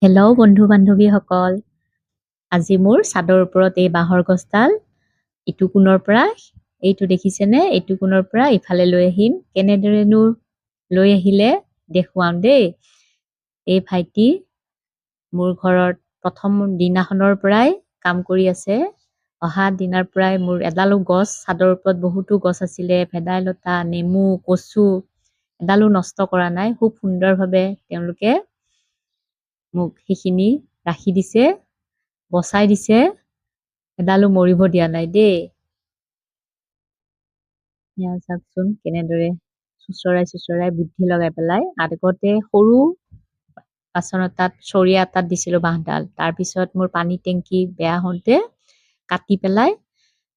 Hello' বন্ধু-বান্ধৱীসকল, আজি মোৰ ছাদৰ ওপৰত এই বাঁহৰ গছডাল ইটো কোণৰ পৰা এইটো দেখিছেনে? এইটো কোণৰ পৰা ইফালে লৈ আহিম। কেনেদৰেনো লৈ আহিলে দেখুৱাম দেই। এই ভাইটি মোৰ ঘৰত প্ৰথম দিনাখনৰ পৰাই কাম কৰি আছে। অহা দিনাৰ পৰাই মোৰ এডালো গছ, ছাদৰ ওপৰত বহুতো গছ আছিলে, ভেদাইলতা, নেমু, কচু, এডালো নষ্ট কৰা নাই। খুব সুন্দৰভাৱে তেওঁলোকে মোক সেইখিনি ৰাখি দিছে, বচাই দিছে, এডালো মৰিব দিয়া নাই দেই। এয়া চাওকচোন কেনেদৰে চুচৰাই বুদ্ধি লগাই পেলাই। আগতে সৰু বাচন এটাত, চৰিয়া এটাত দিছিলোঁ বাঁহডাল। তাৰপিছত মোৰ পানী টেংকি বেয়া হওঁতে কাটি পেলাই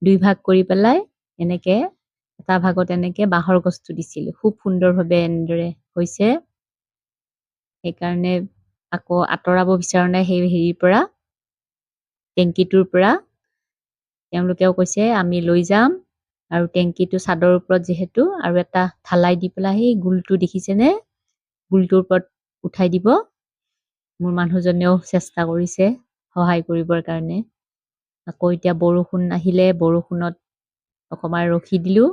2 ভাগ কৰি পেলাই এনেকে এটা ভাগত এনেকে বাঁহৰ গছটো দিছিলোঁ। খুব সুন্দৰভাৱে এনেদৰে হৈছে। সেইকাৰণে আকৌ আঁতৰাব বিচৰা নাই সেই হেৰিৰ পৰা, টেংকিটোৰ পৰা। তেওঁলোকেও কৈছে আমি লৈ যাম, আৰু টেংকিটো ছাদৰ ওপৰত যিহেতু আৰু এটা ঢালাই দি পেলাই সেই গোলটো দেখিছেনে? গোলটোৰ ওপৰত উঠাই দিব। মোৰ মানুহজনেও চেষ্টা কৰিছে সহায় কৰিবৰ কাৰণে। আকৌ এতিয়া বৰষুণ আহিলে বৰষুণত অকণমান ৰখি দিলোঁ।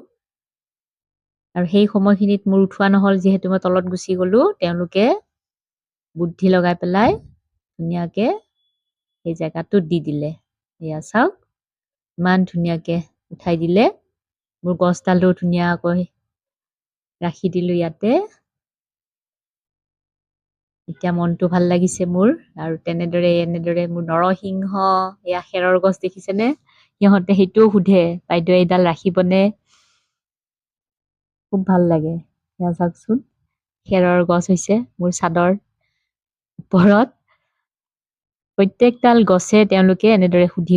আৰু সেই সময়খিনিত মোৰ উঠোৱা নহ'ল যিহেতু মই তলত গুচি গ'লোঁ। তেওঁলোকে বুদ্ধি লগাই পেলাই ধুনীয়াকে এই জেগাটোত দি দিলে। এয়া চাওক ইমান ধুনীয়াকে উঠাই দিলে। মোৰ গছডালো ধুনীয়াকৈ ৰাখি দিলোঁ ইয়াতে। এতিয়া মনটো ভাল লাগিছে মোৰ। আৰু এনেদৰে মোৰ নৰসিংহ, এয়া খেৰৰ গছ দেখিছেনে? সিহঁতে সেইটোও সোধে বাইদেউ এইডাল ৰাখিবনে? খুব ভাল লাগে। এয়া চাওকচোন খেৰৰ গছ হৈছে মোৰ ছাদৰ ওপৰত। প্ৰত্যেকডাল গছে তেওঁলোকে এনেদৰে সুধি